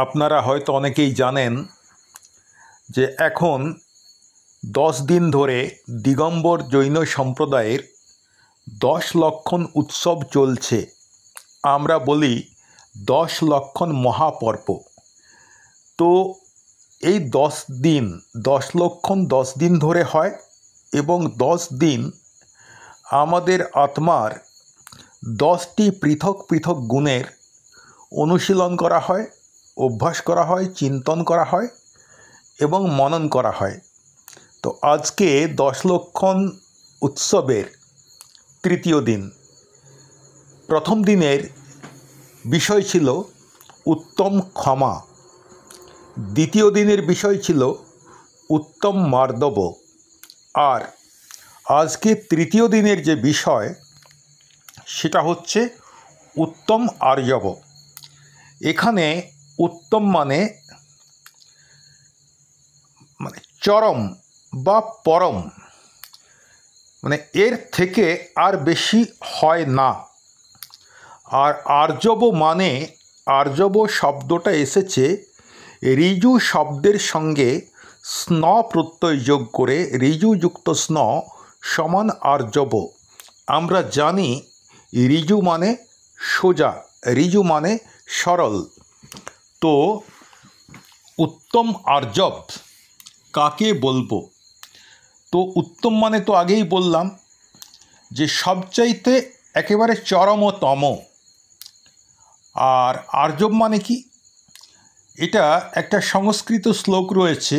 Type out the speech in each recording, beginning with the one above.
আপনারা হয়তো অনেকেই জানেন যে এখন 10 দিন ধরে দিগম্বর জৈন সম্প্রদায়ের 10 লক্ষণ উৎসব চলছে। আমরা বলি 10 লক্ষণ মহাপর্ব। তো এই 10 দিন 10 লক্ষণ 10 দিন ধরে হয় এবং 10 দিন আমাদের আত্মার 10টি পৃথক পৃথক গুণের অনুশীলন করা হয়, অভ্যাস করা হয়, চিন্তন করা হয় এবং মনন করা হয়। তো আজকে 10 লক্ষণ উৎসবের তৃতীয় দিন। প্রথম দিনের বিষয় ছিল উত্তম ক্ষমা, দ্বিতীয় দিনের বিষয় ছিল উত্তম মার্দব, আর আজকে তৃতীয় দিনের যে বিষয় সেটা হচ্ছে উত্তম আর্যব। এখানে উত্তম মানে চরম বা পরম, মানে এর থেকে আর বেশি হয় না। আর আর্যব মানে আর্যব শব্দটা এসেছে ঋজু শব্দের সঙ্গে স্ন প্রত্যয় যোগ করে, ঋজুযুক্ত স্ন সমান আর্যব। আমরা জানি ঋজু মানে সোজা, ঋজু মানে সরল। তো উত্তম আর্যব কাকে বলবো? তো উত্তম মানে তো আগেই বললাম যে সবচাইতে একেবারে চরমতম। আর আর্যব মানে কি? এটা একটা সংস্কৃত শ্লোক রয়েছে,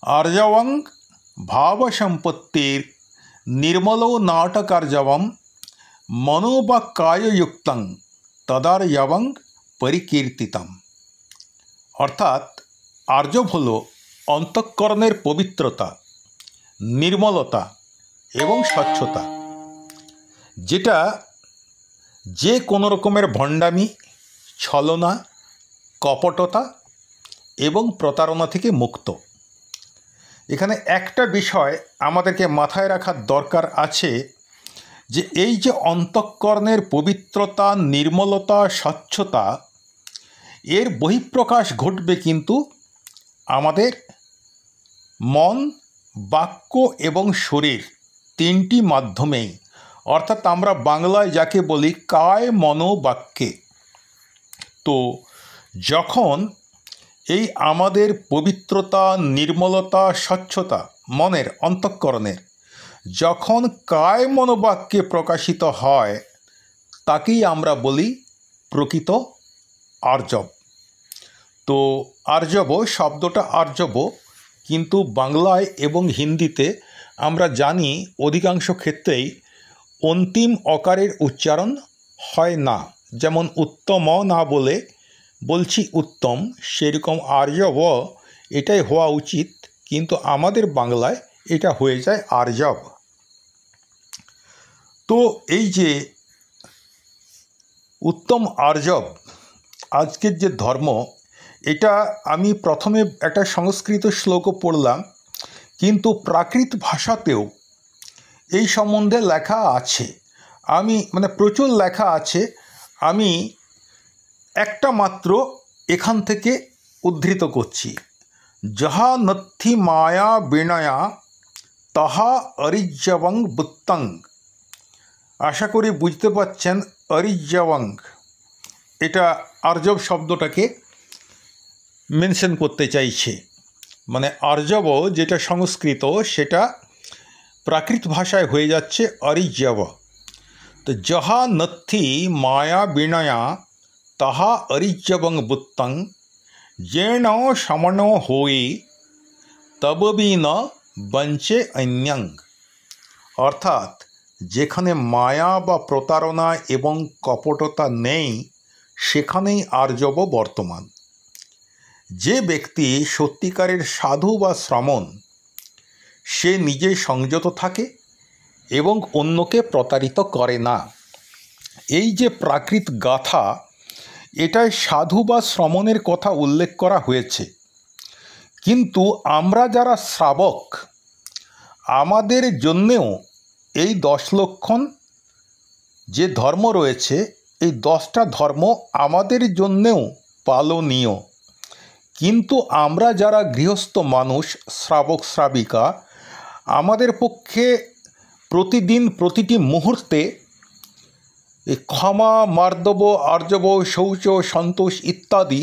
আর্যবং ভাব সম্পত্তির নির্মল নাটকার্যবম মনোবাক্কায়যুক্তং তদার্যবং পরিকীর্তিতম। অর্থাৎ আর্যব হল অন্তঃকরণের পবিত্রতা, নির্মলতা এবং স্বচ্ছতা, যেটা যে কোনো রকমের ভণ্ডামি, ছলনা, কপটতা এবং প্রতারণা থেকে মুক্ত। এখানে একটা বিষয় আমাদেরকে মাথায় রাখার দরকার আছে যে এই যে অন্তঃকরণের পবিত্রতা, নির্মলতা, স্বচ্ছতা, এর বহিঃপ্রকাশ ঘটবে কিন্তু আমাদের মন, বাক্য এবং শরীর তিনটি মাধ্যমেই। অর্থাৎ আমরা বাংলায় যাকে বলি কায় মন বাক্যে। তো যখন এই আমাদের পবিত্রতা, নির্মলতা, স্বচ্ছতা মনের, অন্তঃকরণের যখন কায় মনোবাক্যে প্রকাশিত হয়, তাকেই আমরা বলি প্রকৃত আর্যব। তো আর্যব শব্দটা আর্যব, কিন্তু বাংলায় এবং হিন্দিতে আমরা জানি অধিকাংশ ক্ষেত্রেই অন্তিম অকারের উচ্চারণ হয় না। যেমন উত্তম না বলে বলছি উত্তম, সেরকম আর্যব এটাই হওয়া উচিত, কিন্তু আমাদের বাংলায় এটা হয়ে যায় আর্যব। তো এই যে উত্তম আর্যব আজকের যে ধর্ম, এটা আমি প্রথমে একটা সংস্কৃত শ্লোকও পড়লাম, কিন্তু প্রাকৃত ভাষাতেও এই সম্বন্ধে লেখা আছে। আমি প্রচুর লেখা আছে, আমি একটা মাত্র এখান থেকে উদ্ধৃত করছি। যাহা নথি মায়া বিনয়া তাহা অরিজ্যবং বুত্তং। আশা করি বুঝতে পারছেন, অরিজ্যবং এটা আর্যব শব্দটাকে মেনশন করতে চাইছে। মানে আর্যব যেটা সংস্কৃত, সেটা প্রাকৃত ভাষায় হয়ে যাচ্ছে অরিজ্যব। তো যাহা নথি মায়া বিনয়া তাহা অরিজ্যবং বুত্তং যেন সমন হই তববি ন বঞ্চে অন্যং। অর্থাৎ যেখানে মায়া বা প্রতারণা এবং কপটতা নেই, সেখানেই আর্যব বর্তমান। যে ব্যক্তি সত্যিকারের সাধু বা শ্রমণ, সে নিজে সংযত থাকে এবং অন্যকে প্রতারিত করে না। এই যে প্রাকৃত গাথা, এটায় সাধু বা শ্রমণের কথা উল্লেখ করা হয়েছে, কিন্তু আমরা যারা শ্রাবক, আমাদের জন্যেও এই 10 লক্ষণ যে ধর্ম রয়েছে, এই 10টা ধর্ম আমাদের জন্যেও পালনীয়। কিন্তু আমরা যারা গৃহস্থ মানুষ, শ্রাবক শ্রাবিকা, আমাদের পক্ষে প্রতিদিন প্রতিটি মুহূর্তে এই ক্ষমা, মার্দব, আর্জব, শৌচ, সন্তোষ ইত্যাদি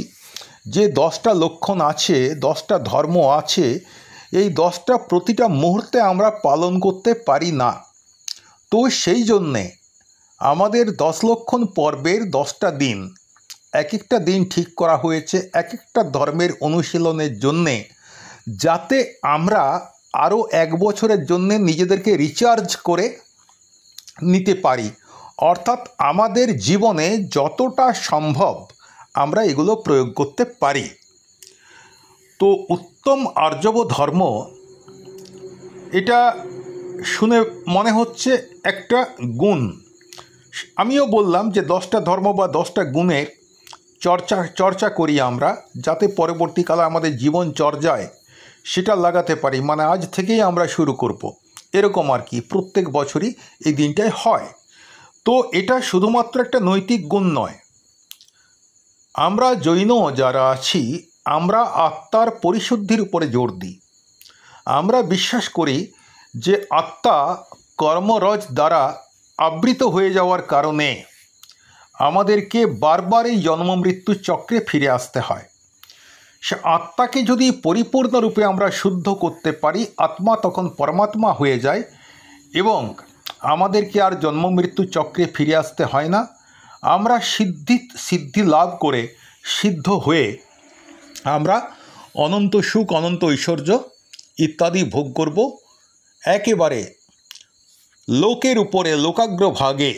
যে 10টা লক্ষণ আছে, 10টা ধর্ম আছে, এই 10টা প্রতিটা মুহূর্তে আমরা পালন করতে পারি না। তো সেই জন্যে আমাদের 10 লক্ষণ পর্বের 10টা দিন, এক একটা দিন ঠিক করা হয়েছে এক একটা ধর্মের অনুশীলনের জন্যে, যাতে আমরা আরও 1 বছরের জন্যে নিজেদেরকে রিচার্জ করে নিতে পারি। অর্থাৎ আমাদের জীবনে যতটা সম্ভব আমরা এগুলো প্রয়োগ করতে পারি। তো উত্তম আর্যব ধর্ম, এটা শুনে মনে হচ্ছে একটা গুণ। আমিও বললাম যে 10টা ধর্ম বা 10টা গুণের চর্চা করি আমরা, যাতে পরবর্তীকালে আমাদের জীবন চর্যায় সেটা লাগাতে পারি। মানে আজ থেকেই আমরা শুরু করব, এরকম আর কি। প্রত্যেক বছরই এই দিনটায় হয়। তো এটা শুধুমাত্র একটা নৈতিক গুণ নয়। আমরা জৈন যারা আছি, আমরা আত্মার পরিশুদ্ধির উপরে জোর দিই। আমরা বিশ্বাস করি যে আত্মা কর্মরজ দ্বারা আবৃত হয়ে যাওয়ার কারণে আমাদেরকে বারবার এই জন্ম মৃত্যু চক্রে ফিরে আসতে হয়। সে আত্মাকে যদি পরিপূর্ণরূপে আমরা শুদ্ধ করতে পারি, আত্মা তখন পরমাত্মা হয়ে যায় এবং আমাদেরকে আর জন্ম মৃত্যু চক্রে ফিরে আসতে হয় না। আমরা সিদ্ধি লাভ করে সিদ্ধ হয়ে আমরা অনন্ত সুখ, অনন্ত ঐশ্বর্য ইত্যাদি ভোগ করব। একেবারে লোকের উপরে, লোকাগ্রভাগে,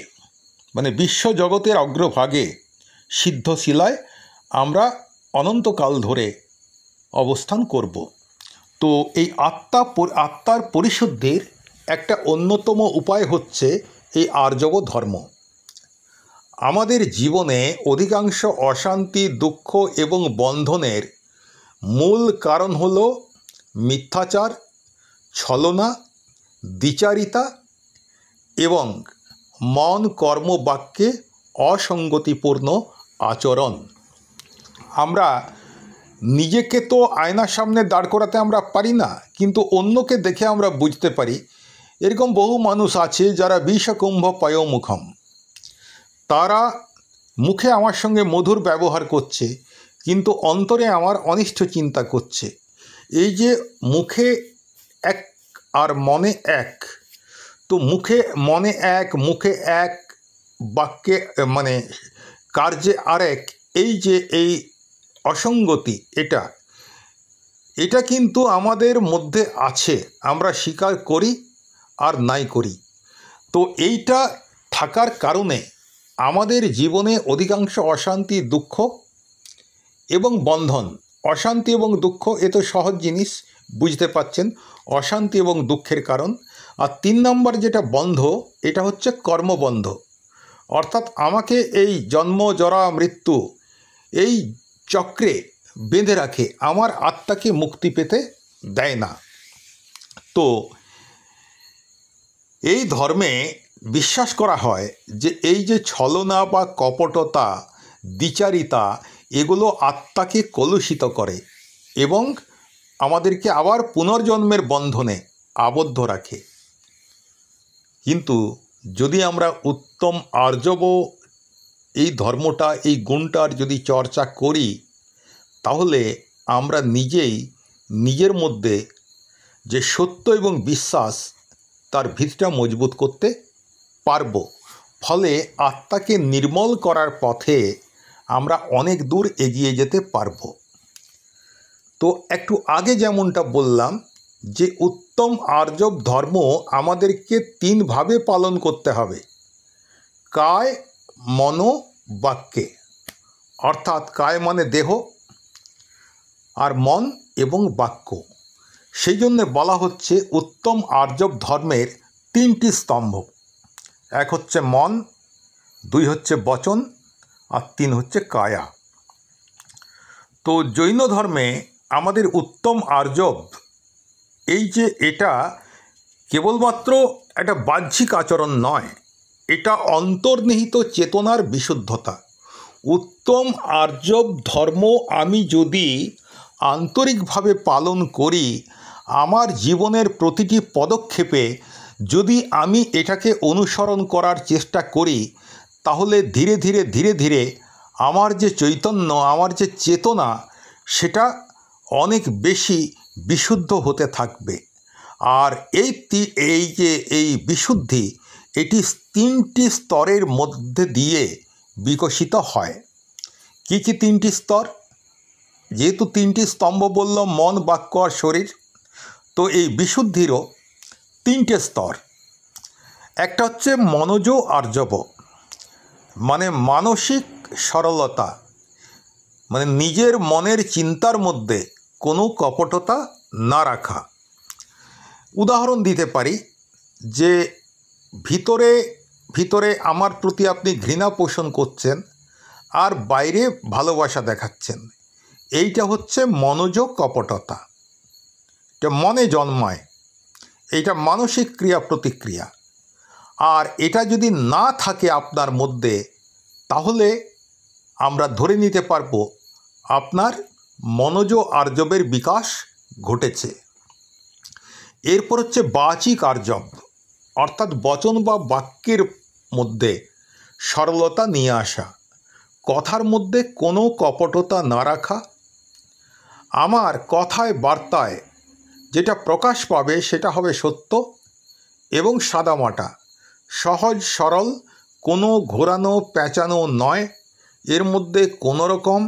মানে বিশ্বজগতের অগ্রভাগে সিদ্ধশিলায় আমরা অনন্তকাল ধরে অবস্থান করব। তো এই আত্মার পরিশুদ্ধির একটা অন্যতম উপায় হচ্ছে এই আর্যব ধর্ম। আমাদের জীবনে অধিকাংশ অশান্তি, দুঃখ এবং বন্ধনের মূল কারণ হল মিথ্যাচার, ছলনা, দ্বিচারিতা এবং মন, কর্ম, বাক্যে অসঙ্গতিপূর্ণ আচরণ। আমরা নিজেকে তো আয়নার সামনে দাঁড় করাতে আমরা পারি না, কিন্তু অন্যকে দেখে আমরা বুঝতে পারি। এরকম বহু মানুষ আছে যারা বিষকুম্ভ পয়োমুখম, তারা মুখে আমার সঙ্গে মধুর ব্যবহার করছে কিন্তু অন্তরে আমার অনিষ্ট চিন্তা করছে। এই যে মুখে এক আর মনে এক, তো মুখে এক, বাক্যে মানে কার্যে আরেক, এই অসঙ্গতি, এটা কিন্তু আমাদের মধ্যে আছে, আমরা স্বীকার করি আর নাই করি। তো এইটা থাকার কারণে আমাদের জীবনে অধিকাংশ অশান্তি, দুঃখ এবং বন্ধন। অশান্তি এবং দুঃখ এ তো সহজ জিনিস, বুঝতে পাচ্ছেন, অশান্তি এবং দুঃখের কারণ। আর 3 নম্বর যেটা বন্ধ, এটা হচ্ছে কর্মবন্ধ। অর্থাৎ আমাকে এই জন্ম, জরা, মৃত্যু এই চক্রে বেঁধে রাখে, আমার আত্মাকে মুক্তি পেতে দেয় না। তো এই ধর্মে বিশ্বাস করা হয় যে এই যে ছলনা বা কপটতা, দ্বিচারিতা, এগুলো আত্মাকে কলুষিত করে এবং আমাদেরকে আবার পুনর্জন্মের বন্ধনে আবদ্ধ রাখে। কিন্তু যদি আমরা উত্তম আর্যব এই ধর্মটা, এই গুণটার যদি চর্চা করি, তাহলে আমরা নিজের মধ্যে যে সত্য এবং বিশ্বাস, তার ভিতটা মজবুত করতে পারব। ফলে আত্মাকে নির্মল করার পথে আমরা অনেক দূর এগিয়ে যেতে পারব। তো একটু আগে যেমনটা বললাম যে উত্তম আর্যব ধর্ম আমাদেরকে 3 ভাবে পালন করতে হবে, কায়, মন, বাক্যে। অর্থাৎ কায় মানে দেহ, আর মন এবং বাক্য। সেই জন্য বলা হচ্ছে উত্তম আর্যব ধর্মের 3টি স্তম্ভ। 1 হচ্ছে মন, 2 হচ্ছে বচন, আর 3 হচ্ছে কায়া। তো জৈন ধর্মে আমাদের উত্তম আর্যব, এই যে এটা কেবলমাত্র একটা বাহ্যিক আচরণ নয়, এটা অন্তর্নিহিত চেতনার বিশুদ্ধতা। উত্তম আর্যব ধর্ম আমি যদি আন্তরিকভাবে পালন করি, আমার জীবনের প্রতিটি পদক্ষেপে যদি আমি এটাকে অনুসরণ করার চেষ্টা করি, তাহলে ধীরে ধীরে ধীরে ধীরে আমার যে চৈতন্য, আমার যে চেতনা, সেটা অনেক বেশি বিশুদ্ধ হতে থাকবে। আর এই বিশুদ্ধি, এটি 3টি স্তরের মধ্যে দিয়ে বিকশিত হয়। কি কি 3টি স্তর? যেহেতু 3টি স্তম্ভ বলল, মন, বাক্য আর শরীর, তো এই বিশুদ্ধিরও 3টে স্তর। একটা হচ্ছে মনোজ আর্জব, মানে মানসিক সরলতা, মানে নিজের মনের চিন্তার মধ্যে কোনো কপটতা না রাখা। উদাহরণ দিতে পারি যে ভিতরে ভিতরে আমার প্রতি আপনি ঘৃণা পোষণ করছেন আর বাইরে ভালোবাসা দেখাচ্ছেন, এইটা হচ্ছে মনোজ কপটতা। এটা মনে জন্মায়, এইটা মানসিক ক্রিয়া প্রতিক্রিয়া। আর এটা যদি না থাকে আপনার মধ্যে, তাহলে আমরা ধরে নিতে পারবো আপনার মনোজ আর্জবের বিকাশ ঘটেছে। এরপর হচ্ছে বাচিক আর্জব, অর্থাৎ বচন বা বাক্যের মধ্যে সরলতা নিয়ে আসা, কথার মধ্যে কোনো কপটতা না রাখা। আমার কথায় বার্তায় যেটা প্রকাশ পাবে সেটা হবে সত্য এবং সাদামাটা, সহজ সরল, কোনো ঘোরানো পেঁচানো নয়। এর মধ্যে কোনো রকম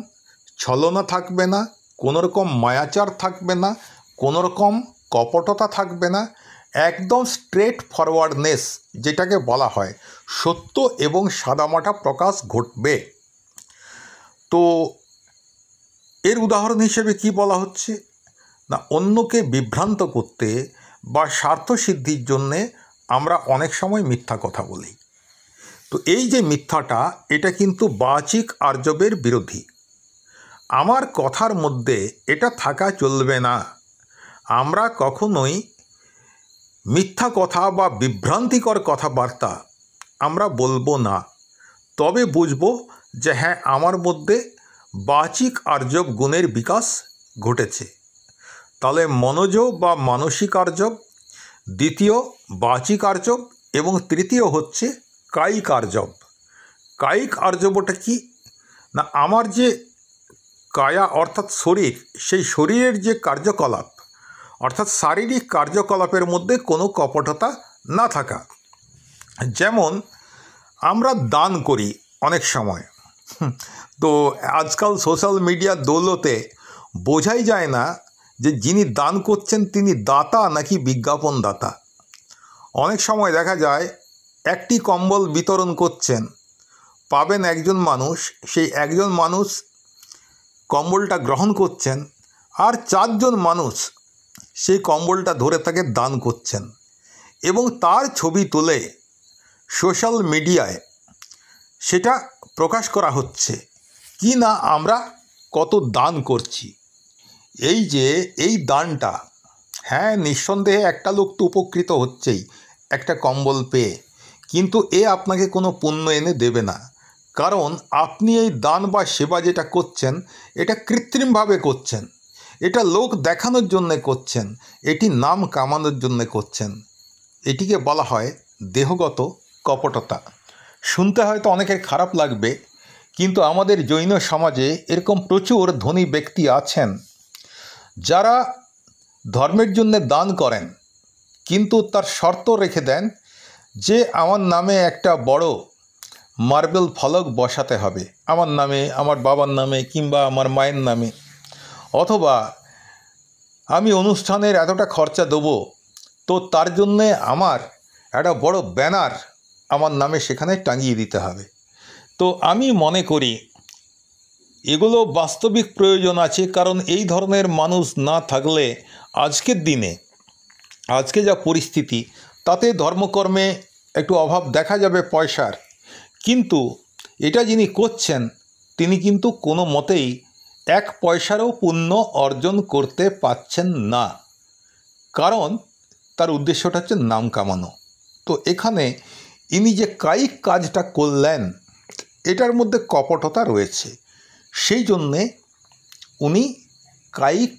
ছলনা থাকবে না, কোনো রকম মায়াচার থাকবে না, কোনো রকম কপটতা থাকবে না। একদম স্ট্রেট ফরওয়ার্ডনেস যেটাকে বলা হয়, সত্য এবং সাদামাটা প্রকাশ ঘটবে। তো এর উদাহরণ হিসেবে কি বলা হচ্ছে না, অন্যকে বিভ্রান্ত করতে বা স্বার্থসিদ্ধির জন্যে আমরা অনেক সময় মিথ্যা কথা বলি। তো এই যে মিথ্যাটা, এটা কিন্তু বাচিক আর্জবের বিরোধী। আমার কথার মধ্যে এটা থাকা চলবে না। আমরা কখনোই মিথ্যা কথা বা বিভ্রান্তিকর কথাবার্তা আমরা বলবো না। তবে বুঝবো যে হ্যাঁ, আমার মধ্যে বাচিক আর্জব গুণের বিকাশ ঘটেছে। তাহলে মনোজ বা মানসিক আর্জব, দ্বিতীয় বাচিক আর্জব, এবং তৃতীয় হচ্ছে কায়িক আর্জব। কায়িক আর্জবটা কি না, আমার যে কায়া অর্থাৎ শরীর, সেই শরীরের যে কার্যকলাপ অর্থাৎ শারীরিক কার্যকলাপের মধ্যে কোনো কপটতা না থাকা। যেমন আমরা দান করি অনেক সময়, তো আজকাল সোশ্যাল মিডিয়ার দৌলতে বোঝাই যায় না যে যিনি দান করছেন তিনি দাতা নাকি বিজ্ঞাপন দাতা। অনেক সময় দেখা যায় একটি কম্বল বিতরণ করছেন, পাবেন একজন মানুষ, সেই একজন মানুষ কম্বলটা গ্রহণ করছেন, আর 4জন মানুষ সেই কম্বলটা ধরে তাকে দান করছেন, এবং তার ছবি তুলে সোশ্যাল মিডিয়ায় সেটা প্রকাশ করা হচ্ছে কি না আমরা কত দান করছি। এই যে এই দানটা, হ্যাঁ নিঃসন্দেহে একটা লোক তো উপকৃত হচ্ছেই একটা কম্বল পেয়ে, কিন্তু এ আপনাকে কোনো পুণ্য এনে দেবে না। কারণ আপনি এই দান বা সেবা যেটা করছেন, এটা কৃত্রিমভাবে করছেন, এটা লোক দেখানোর জন্যে করছেন, এটি নাম কামানোর জন্যে করছেন। এটিকে বলা হয় দেহগত কপটতা। শুনতে হয়তো অনেকের খারাপ লাগবে, কিন্তু আমাদের জৈন সমাজে এরকম প্রচুর ধনী ব্যক্তি আছেন যারা ধর্মের জন্য দান করেন, কিন্তু তার শর্ত রেখে দেন যে আমার নামে একটা বড় মার্বেল ফলক বসাতে হবে, আমার নামে, আমার বাবার নামে, কিংবা আমার মায়ের নামে, অথবা আমি অনুষ্ঠানের এতটা খরচা দেবো, তো তার জন্যে আমার একটা বড় ব্যানার আমার নামে সেখানে টাঙিয়ে দিতে হবে। তো আমি মনে করি এগুলো বাস্তবিক প্রয়োজন আছে, কারণ এই ধরনের মানুষ না থাকলে আজকের দিনে, আজকে যা পরিস্থিতি, তাতে ধর্মকর্মে একটু অভাব দেখা যাবে পয়সার, কিন্তু এটা যিনি করছেন তিনি কিন্তু কোনো মতেই 1 পয়সারও পুণ্য অর্জন করতে পারছেন না, কারণ তার উদ্দেশ্যটা হচ্ছে নাম কামানো। তো এখানে ইনি যে কায়িক কাজটা করলেন, এটার মধ্যে কপটতা রয়েছে। সেই জন্যে উনি কায়িক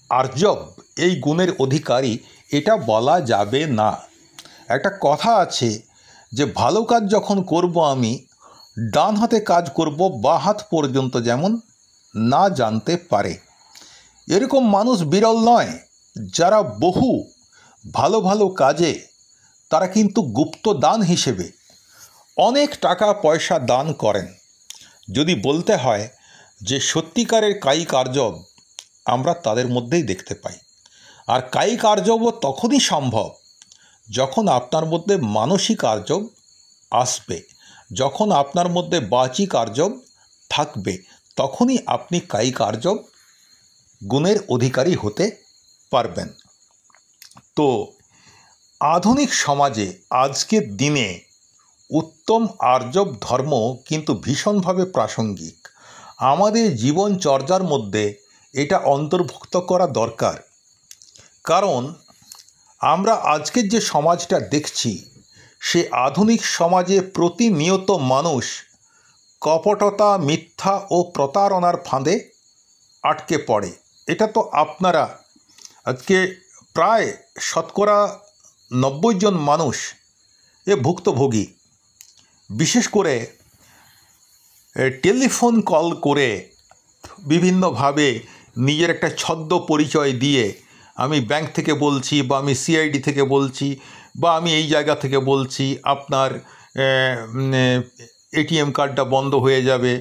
আর্জব এই গুণের অধিকারী এটা বলা যাবে না। একটা কথা আছে যে ভালো কাজ যখন করব আমি, ডান হাতে কাজ করব বাঁ হাত পর্যন্ত যেমন না জানতে পারে। এরকম মানুষ বিরল নয় যারা বহু ভালো ভালো কাজে তারা কিন্তু গুপ্ত দান হিসেবে অনেক টাকা পয়সা দান করেন। যদি বলতে হয় যে সত্যিকারের কায়িক আর্জব আমরা তাদের মধ্যেই দেখতে পাই। আর কায়িক আর্জবও তখনই সম্ভব যখন আপনার মধ্যে মানসিক আর্জব আসবে, যখন আপনার মধ্যে বাচিক আর্জব থাকবে, তখনই আপনি কায়িক আর্জব গুণের অধিকারী হতে পারবেন। তো আধুনিক সমাজে আজকের দিনে উত্তম আর্জব ধর্ম কিন্তু ভীষণভাবে প্রাসঙ্গিক। আমাদের জীবনচর্যার মধ্যে এটা অন্তর্ভুক্ত করা দরকার। কারণ আমরা আজকের যে সমাজটা দেখছি, সে আধুনিক সমাজে প্রতিনিয়ত মানুষ কপটতা, মিথ্যা ও প্রতারণার ফাঁদে আটকে পড়ে। এটা তো আপনারা আজকে প্রায় শতকরা 90 জন মানুষ এ ভুক্তভোগী। বিশেষ করে টেলিফোন কল করে বিভিন্নভাবে নিজের একটা ছদ্ম পরিচয় দিয়ে আমি ব্যাংক থেকে বলছি, বা আমি সিআইডি থেকে বলছি, বা আমি এই জায়গা থেকে বলছি, আপনার এটিএম কার্ডটা বন্ধ হয়ে যাবে,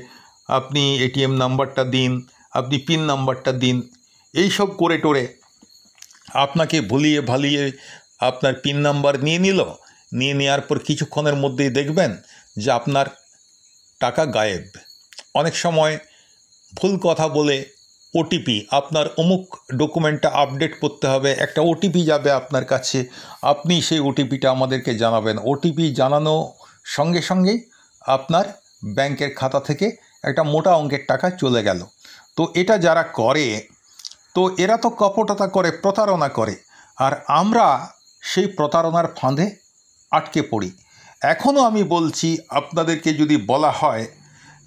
আপনি এটিএম নাম্বারটা দিন, আপনি পিন নাম্বারটা দিন, এই সব করে টোরে আপনাকে ভুলিয়ে ভালিয়ে আপনার পিন নাম্বার নিয়ে নেওয়ার পর কিছুক্ষণের মধ্যেই দেখবেন যে আপনার টাকা গায়েব। অনেক সময় ভুল কথা বলে ওটিপি, আপনার অমুক ডকুমেন্টটা আপডেট করতে হবে, একটা ওটিপি যাবে আপনার কাছে, আপনি সেই ওটিপিটা আমাদেরকে জানাবেন। ওটিপি জানানো সঙ্গে সঙ্গেই আপনার ব্যাংকের খাতা থেকে একটা মোটা অঙ্কের টাকা চলে গেল। তো এটা যারা করে, তো এরা তো কপটতা করে, প্রতারণা করে, আর আমরা সেই প্রতারণার ফাঁদে আটকে পড়ি। এখনও আমি বলছি, আপনাদেরকে যদি বলা হয়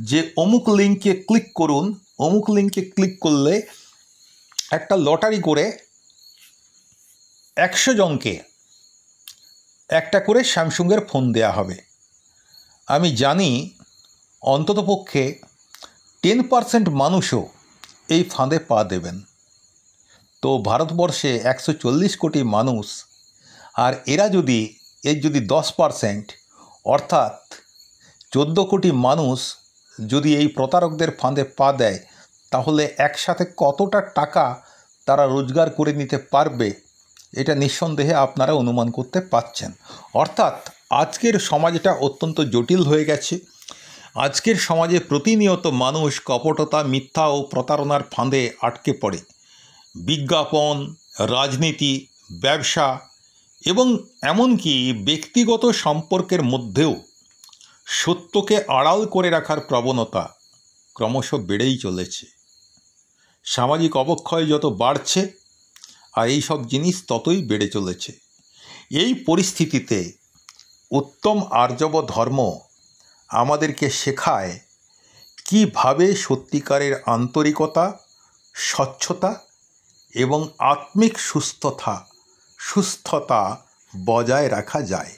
যে অমুক লিঙ্কে ক্লিক করুন, অমুক লিঙ্কে ক্লিক করলে একটা লটারি করে 100 জনকে একটা করে স্যামসুংয়ের ফোন দেয়া হবে। আমি জানি অন্ততপক্ষে 10% মানুষও এই ফাঁদে পা দেবেন। তো ভারতবর্ষে 140 কোটি মানুষ, আর এর যদি 10%, অর্থাৎ 14 কোটি মানুষ যদি এই প্রতারকদের ফাঁদে পা দেয়, তাহলে একসাথে কতটা টাকা তারা রোজগার করে নিতে পারবে, এটা নিঃসন্দেহে আপনারা অনুমান করতে পারছেন। অর্থাৎ আজকের সমাজটা অত্যন্ত জটিল হয়ে গেছে। আজকের সমাজে প্রতিনিয়ত মানুষ কপটতা, মিথ্যা ও প্রতারণার ফাঁদে আটকে পড়ে। বিজ্ঞাপন, রাজনীতি, ব্যবসা এবং এমনকি ব্যক্তিগত সম্পর্কের মধ্যেও সত্যকে আড়াল করে রাখার প্রবণতা ক্রমশ বেড়েই চলেছে। সামাজিক অবক্ষয় যত বাড়ছে, আর এই সব জিনিস ততই বেড়ে চলেছে। এই পরিস্থিতিতে উত্তম আর্জব ধর্ম আমাদেরকে শেখায় কিভাবে সত্যিকারের আন্তরিকতা, স্বচ্ছতা এবং আত্মিক সুস্থতা বজায় রাখা যায়।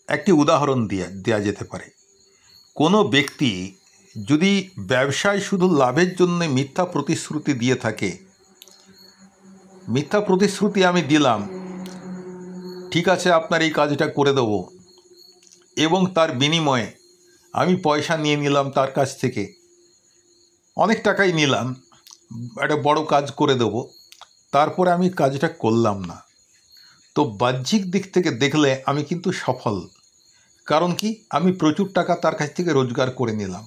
একটি উদাহরণ দেয়া যেতে পারে। কোনো ব্যক্তি যদি ব্যবসায় শুধু লাভের জন্য মিথ্যা প্রতিশ্রুতি দিয়ে থাকে, মিথ্যা প্রতিশ্রুতি আমি দিলাম, ঠিক আছে আপনার এই কাজটা করে দেবো, এবং তার বিনিময়ে আমি পয়সা নিয়ে নিলাম তার কাছ থেকে, অনেক টাকাই নিলাম, একটা বড় কাজ করে দেবো, তারপরে আমি কাজটা করলাম না, তো বাহ্যিক দিক থেকে দেখলে আমি কিন্তু সফল। কারণ কি, আমি প্রচুর টাকা তার কাছ থেকে রোজগার করে নিলাম,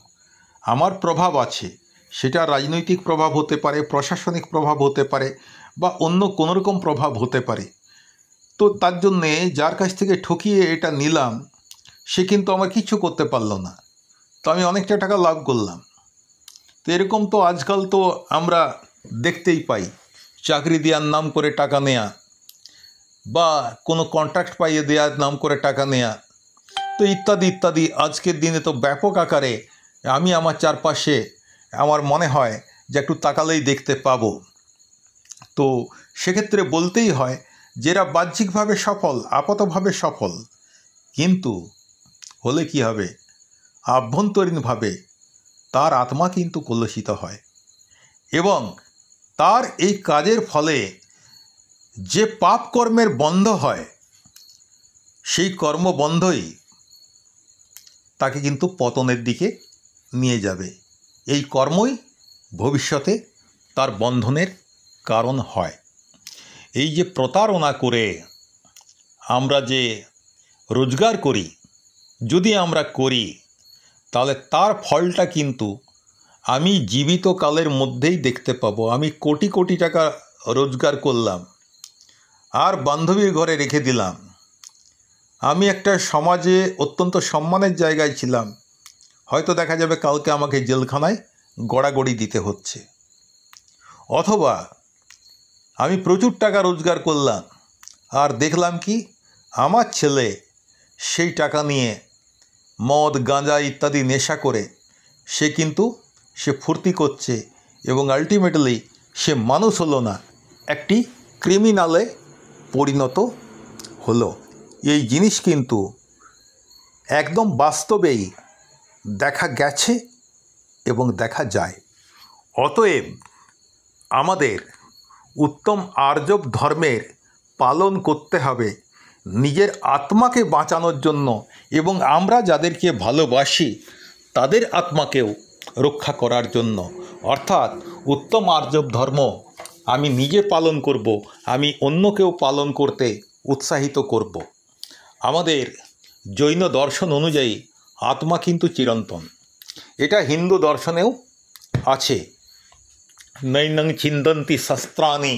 আমার প্রভাব আছে, সেটা রাজনৈতিক প্রভাব হতে পারে, প্রশাসনিক প্রভাব হতে পারে, বা অন্য কোনো রকম প্রভাব হতে পারে। তো তার জন্যে যার কাছ থেকে ঠকিয়ে এটা নিলাম, সে কিন্তু আমার কিছু করতে পারলো না, তো আমি অনেকটা টাকা লাভ করলাম। তো এরকম তো আজকাল তো আমরা দেখতেই পাই, চাকরি দেওয়ার নাম করে টাকা নেয়া, বা কোনো কন্ট্রাক্ট পাইয়ে দেওয়ার নাম করে টাকা নেয়া, তো ইত্যাদি ইত্যাদি। আজকের দিনে তো ব্যাপক আকারে আমি আমার চারপাশে আমার মনে হয় যে একটু তাকালেই দেখতে পাবো। তো সেক্ষেত্রে বলতেই হয় যেরা বাহ্যিকভাবে সফল, আপাতভাবে সফল, কিন্তু হলে কি হবে, আভ্যন্তরীণভাবে তার আত্মা কিন্তু কলুষিত হয় এবং তার এই কাজের ফলে যে পাপ কর্মের বন্ধ হয় সেই কর্মবন্ধই তাকে কিন্তু পতনের দিকে নিয়ে যাবে। এই কর্মই ভবিষ্যতে তার বন্ধনের কারণ হয়। এই যে প্রতারণা করে আমরা যে রোজগার করি, যদি আমরা করি তাহলে তার ফলটা কিন্তু আমি জীবিত কালের মধ্যেই দেখতে পাবো। আমি কোটি কোটি টাকা রোজগার করলাম আর বান্ধবীর ঘরে রেখে দিলাম। আমি একটা সমাজে অত্যন্ত সম্মানের জায়গায় ছিলাম, হয়তো দেখা যাবে কালকে আমাকে জেলখানায় গড়াগড়ি দিতে হচ্ছে। অথবা আমি প্রচুর টাকা রোজগার করলাম আর দেখলাম কি আমার ছেলে সেই টাকা নিয়ে মদ, গাঁজা ইত্যাদি নেশা করে সে ফুর্তি করছে এবং আলটিমেটলি সে মানুষ হলো না, একটি ক্রিমিনালে পরিণত হলো। এই জিনিস কিন্তু একদম বাস্তবেই দেখা গেছে এবং দেখা যায়। অতএব আমাদের উত্তম আর্যব ধর্মের পালন করতে হবে নিজের আত্মাকে বাঁচানোর জন্য এবং আমরা যাদেরকে ভালোবাসি তাদের আত্মাকেও রক্ষা করার জন্য। অর্থাৎ উত্তম আর্যব ধর্ম আমি নিজে পালন করব, আমি অন্যকেও পালন করতে উৎসাহিত করব। আমাদের জৈন দর্শন অনুযায়ী আত্মা কিন্তু চিরন্তন, এটা হিন্দু দর্শনেও আছে। নৈনং ছিন্দন্তি শস্ত্রাণি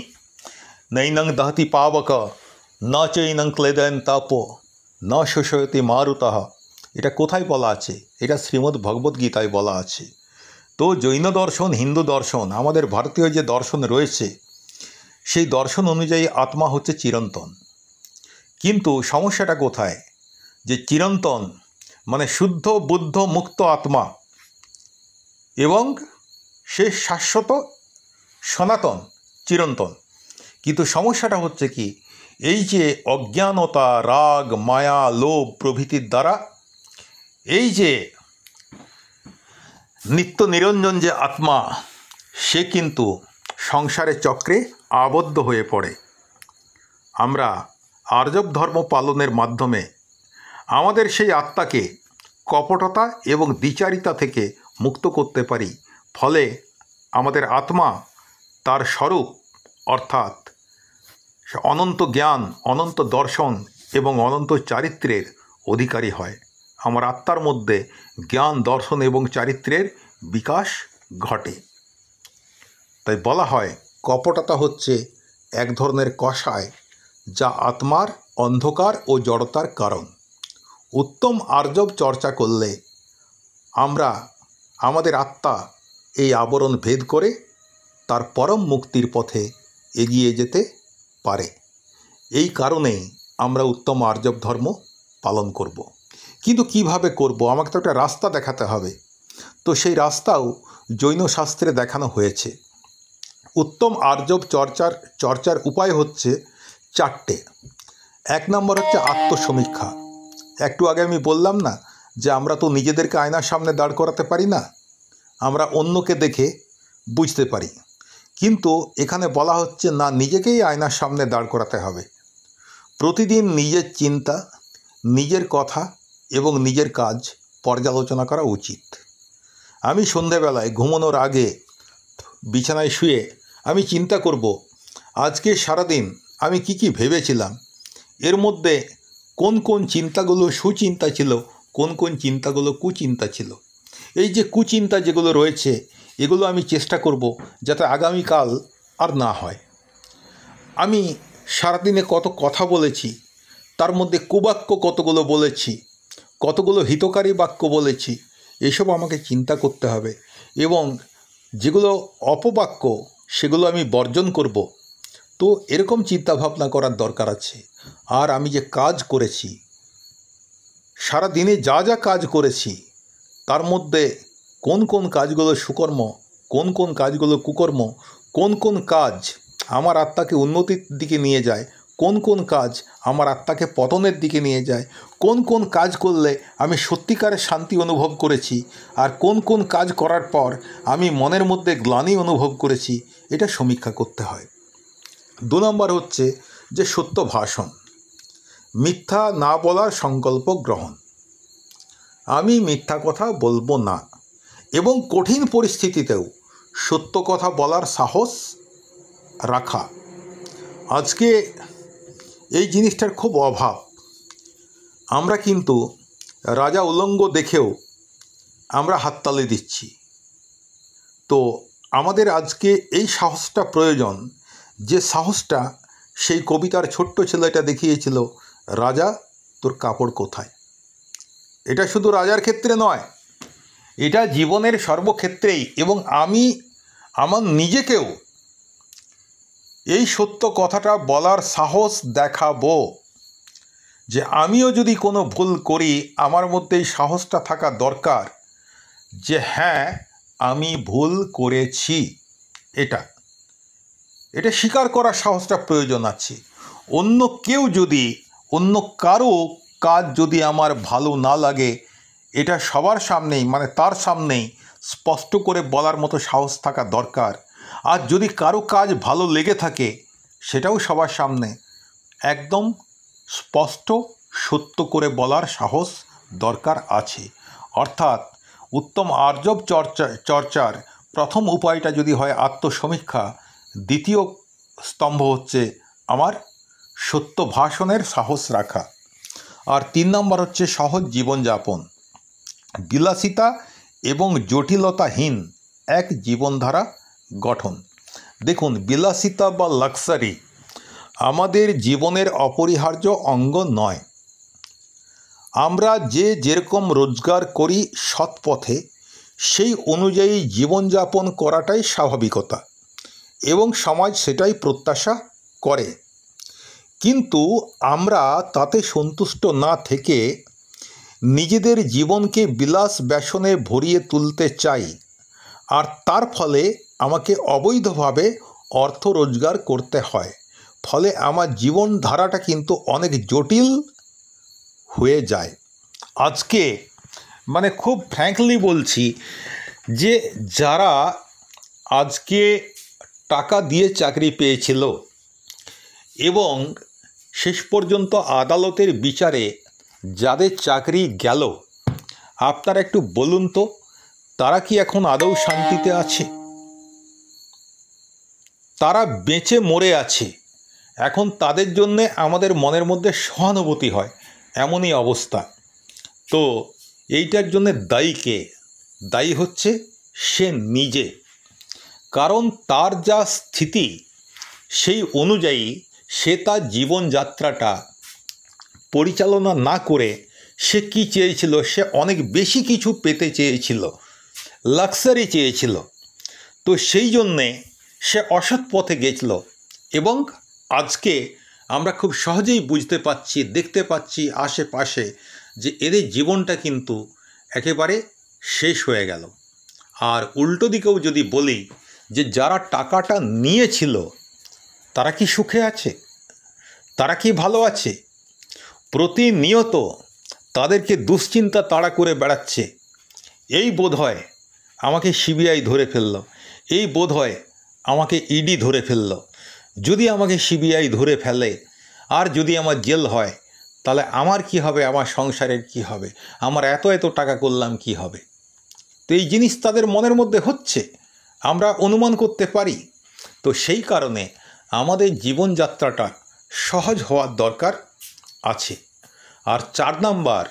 নৈনং দহতি পাবক ন চৈনং ক্লেদয়ন তাপ ন শোষয়তি মারুতঃ। এটা কোথায় বলা আছে? এটা শ্রীমদ্ ভগবদ্গীতায় বলা আছে। তো জৈন দর্শন, হিন্দু দর্শন, আমাদের ভারতীয় যে দর্শন রয়েছে সেই দর্শন অনুযায়ী আত্মা হচ্ছে চিরন্তন। কিন্তু সমস্যাটা কোথায়? যে চিরন্তন মানে শুদ্ধ বুদ্ধ মুক্ত আত্মা এবং সে শাশ্বত সনাতন চিরন্তন। কিন্তু সমস্যাটা হচ্ছে কি, এই যে অজ্ঞানতা, রাগ, মায়া, লোভ প্রভৃতির দ্বারা এই যে নিত্য নিরঞ্জন যে আত্মা সে কিন্তু সংসারের চক্রে আবদ্ধ হয়ে পড়ে। আমরা আর্যব ধর্ম পালনের মাধ্যমে আমাদের সেই আত্মাকে কপটতা এবং দ্বিচারিতা থেকে মুক্ত করতে পারি। ফলে আমাদের আত্মা তার স্বরূপ অর্থাৎ অনন্ত জ্ঞান, অনন্ত দর্শন এবং অনন্ত চারিত্র্যের অধিকারী হয়। আমার আত্মার মধ্যে জ্ঞান, দর্শন এবং চারিত্র্যের বিকাশ ঘটে। তাই বলা হয় কপটতা হচ্ছে এক ধরনের কষায় যা আত্মার অন্ধকার ও জড়তার কারণ। উত্তম আর্যব চর্চা করলে আমরা আমাদের আত্মা এই আবরণ ভেদ করে তার পরম মুক্তির পথে এগিয়ে যেতে পারে। এই কারণেই আমরা উত্তম আর্যব ধর্ম পালন করব। কিন্তু কিভাবে করব? আমাকে তো একটা রাস্তা দেখাতে হবে। তো সেই রাস্তাও জৈন শাস্ত্রে দেখানো হয়েছে। উত্তম আর্যব চর্চার উপায় হচ্ছে চারটে। এক নম্বর হচ্ছে আত্মসমীক্ষা। একটু আগে আমি বললাম না যে আমরা তো নিজেদেরকে আয়নার সামনে দাঁড় করাতে পারি না, আমরা অন্যকে দেখে বুঝতে পারি। কিন্তু এখানে বলা হচ্ছে না, নিজেকেই আয়নার সামনে দাঁড় করাতে হবে। প্রতিদিন নিজের চিন্তা, নিজের কথা এবং নিজের কাজ পর্যালোচনা করা উচিত। আমি সন্ধেবেলায় ঘুমানোর আগে বিছানায় শুয়ে আমি চিন্তা করব আজকে সারাদিন আমি কি ভেবেছিলাম, এর মধ্যে কোন কোন চিন্তাগুলো সুচিন্তা ছিল, কোন কোন চিন্তাগুলো কুচিন্তা ছিল। এই যে কুচিন্তা যেগুলো রয়েছে এগুলো আমি চেষ্টা করব যাতে আগামীকাল আর না হয়। আমি সারাদিনে কত কথা বলেছি, তার মধ্যে কুবাক্য কতগুলো বলেছি, কতগুলো হিতকারী বাক্য বলেছি, এসব আমাকে চিন্তা করতে হবে এবং যেগুলো অপবাক্য সেগুলো আমি বর্জন করব। তো এরকম চিন্তাভাবনা করার দরকার আছে। আর আমি যে কাজ করেছি সারা দিনে যা যা কাজ করেছি তার মধ্যে কোন কোন কাজগুলো সুকর্ম, কোন কোন কাজগুলো কুকর্ম, কোন কোন কাজ আমার আত্মাকে উন্নতির দিকে নিয়ে যায়, কোন কোন কাজ আমার আত্মাকে পতনের দিকে নিয়ে যায়, কোন কোন কাজ করলে আমি সত্যিকারের শান্তি অনুভব করেছি, আর কোন কোন কাজ করার পর আমি মনের মধ্যে গ্লানি অনুভব করেছি, এটা সমীক্ষা করতে হয়। 2 নম্বর হচ্ছে যে সত্য ভাষণ, মিথ্যা না বলার সংকল্প গ্রহণ। আমি মিথ্যা কথা বলবো না এবং কঠিন পরিস্থিতিতেও সত্য কথা বলার সাহস রাখা। আজকে এই জিনিসটার খুব অভাব। আমরা কিন্তু রাজা উলঙ্গ দেখেও আমরা হাততালি দিচ্ছি। তো আমাদের আজকে এই সাহসটা প্রয়োজন, যে সাহসটা সেই কবিতার ছোট্ট ছেলেটা দেখিয়েছিল, রাজা তোর কাপড় কোথায়। এটা শুধু রাজার ক্ষেত্রে নয়, এটা জীবনের সর্বক্ষেত্রেই। এবং আমি আমার নিজেকেও এই সত্য কথাটা বলার সাহস দেখাবো যে আমিও যদি কোনো ভুল করি, আমার মধ্যে এই সাহসটা থাকা দরকার যে হ্যাঁ আমি ভুল করেছি। এটা স্বীকার করার সাহসটা প্রয়োজন আছে। অন্য কেউ যদি, অন্য কারো কাজ যদি আমার ভালো না লাগে, এটা সবার সামনেই, মানে তার সামনেই স্পষ্ট করে বলার মতো সাহস থাকা দরকার। আর যদি কারো কাজ ভালো লেগে থাকে, সেটাও সবার সামনে একদম স্পষ্ট সত্য করে বলার সাহস দরকার আছে। অর্থাৎ উত্তম আর্জব চর্চার প্রথম উপায়টা যদি হয় আত্মসমীক্ষা, দ্বিতীয় স্তম্ভ হচ্ছে আমার সত্য ভাষণের সাহস রাখা। আর 3 নম্বর হচ্ছে সহজ জীবনযাপন, বিলাসিতা এবং জটিলতাহীন এক জীবনধারা গঠন। দেখুন, বিলাসিতা বা লাক্সারি আমাদের জীবনের অপরিহার্য অঙ্গ নয়। আমরা যেরকম রোজগার করি সৎ পথে, সেই অনুযায়ী জীবনযাপন করাটাই স্বাভাবিকতা এবং সমাজ সেটাই প্রত্যাশা করে। কিন্তু আমরা তাতে সন্তুষ্ট না থেকে নিজেদের জীবনকে বিলাস ব্যসনে ভরিয়ে তুলতে চাই, আর তার ফলে আমাকে অবৈধভাবে অর্থ রোজগার করতে হয়। ফলে আমার জীবনধারাটা কিন্তু অনেক জটিল হয়ে যায়। আজকে মানে খুব ফ্র্যাঙ্কলি বলছি যে যারা আজকে টাকা দিয়ে চাকরি পেয়েছিল এবং শেষ পর্যন্ত আদালতের বিচারে যাদের চাকরি গেল, আপনারা একটু বলুন তো, তারা কি এখন আদৌ শান্তিতে আছে? তারা বেঁচে মরে আছে। এখন তাদের জন্যে আমাদের মনের মধ্যে সহানুভূতি হয়, এমনই অবস্থা। তো এইটার জন্যে দায়ী কে? দায়ী হচ্ছে সে নিজে। কারণ তার যা স্থিতি, সেই অনুযায়ী সে তার জীবনযাত্রাটা পরিচালনা না করে সে কি চেয়েছিল? সে অনেক বেশি কিছু পেতে চেয়েছিল, লাক্সারি চেয়েছিল। তো সেই জন্যে সে অসৎ পথে গেছিল। এবং আজকে আমরা খুব সহজেই বুঝতে পাচ্ছি, দেখতে পাচ্ছি আশেপাশে যে এদের জীবনটা কিন্তু একেবারে শেষ হয়ে গেল। আর উল্টো দিকেও যদি বলি যে যারা টাকাটা নিয়েছিল তারা কি সুখে আছে? তারা কি ভালো আছে? প্রতিনিয়ত তাদেরকে দুশ্চিন্তা তাড়া করে বেড়াচ্ছে। এই বোধহয় আমাকে সিবিআই ধরে ফেলল, এই বোধহয় আমাকে ইডি ধরে ফেলল। যদি আমাকে সিবিআই ধরে ফেলে আর যদি আমার জেল হয়, তাহলে আমার কি হবে? আমার সংসারের কি হবে? আমার এত এত টাকা করলাম কি হবে? তো এই জিনিস তাদের মনের মধ্যে হচ্ছে, আমরা অনুমান করতে পারি। তো সেই কারণে আমাদের জীবনযাত্রাটা সহজ হওয়ার দরকার আছে। আর 4 নাম্বার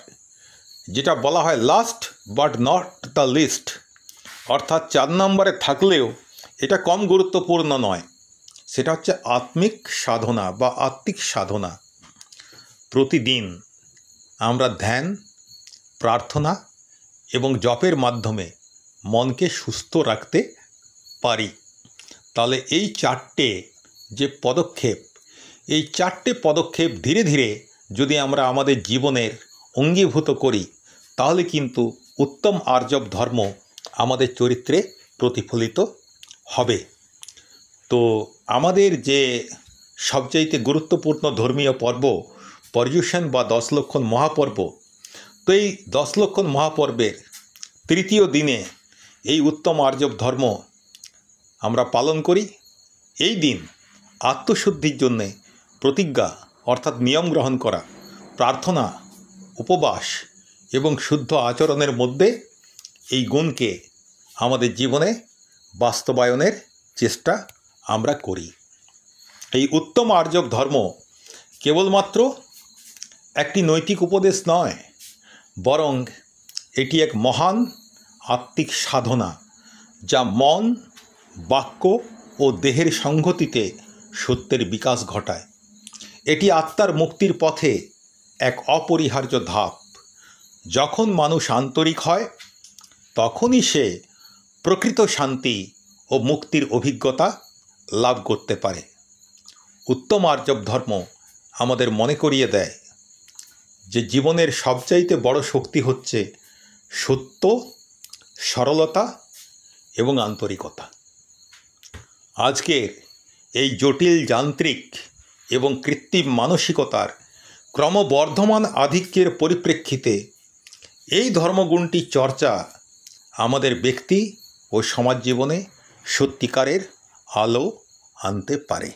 যেটা বলা হয় last but not the least, অর্থাৎ 4 নম্বরে থাকলেও এটা কম গুরুত্বপূর্ণ নয়, সেটা হচ্ছে আত্মিক সাধনা বা আত্মিক সাধনা। প্রতিদিন আমরা ধ্যান, প্রার্থনা এবং জপের মাধ্যমে মনকে সুস্থ রাখতে পারি। তাহলে এই 4টে যে পদক্ষেপ, এই 4টে পদক্ষেপ ধীরে ধীরে যদি আমরা আমাদের জীবনের অঙ্গীভূত করি, তাহলে কিন্তু উত্তম আর্যব ধর্ম আমাদের চরিত্রে প্রতিফলিত হবে। তো আমাদের যে সবচাইতে গুরুত্বপূর্ণ ধর্মীয় পর্ব পর্যুষণ বা 10 লক্ষণ মহাপর্ব, তো এই 10 লক্ষণ মহাপর্বের তৃতীয় দিনে এই উত্তম আর্যব ধর্ম আমরা পালন করি। এই দিন আত্মশুদ্ধির জন্যে প্রতিজ্ঞা অর্থাৎ নিয়ম গ্রহণ করা, প্রার্থনা, উপবাস এবং শুদ্ধ আচরণের মধ্যে এই গুণকে আমাদের জীবনে বাস্তবায়নের চেষ্টা আমরা করি। এই উত্তম আর্যব ধর্ম কেবলমাত্র একটি নৈতিক উপদেশ নয়, বরং এটি এক মহান আত্মিক সাধনা, যা মন, বাক্য ও দেহের সংহতিতে সত্যের বিকাশ ঘটায়। এটি আত্মার মুক্তির পথে এক অপরিহার্য ধাপ। যখন মানুষ আন্তরিক হয়, তখনই সে প্রকৃত শান্তি ও মুক্তির অভিজ্ঞতা লাভ করতে পারে। উত্তম আর্যব ধর্ম আমাদের মনে করিয়ে দেয় যে জীবনের সবচাইতে বড় শক্তি হচ্ছে সত্য, সরলতা এবং আন্তরিকতা। আজকের এই জটিল যান্ত্রিক এবং কৃত্রিম মানসিকতার ক্রমবর্ধমান আধিক্যের পরিপ্রেক্ষিতে এই ধর্মগুণটি চর্চা আমাদের ব্যক্তি ও সমাজ জীবনে সত্যিকারের আলো আনতে পারে।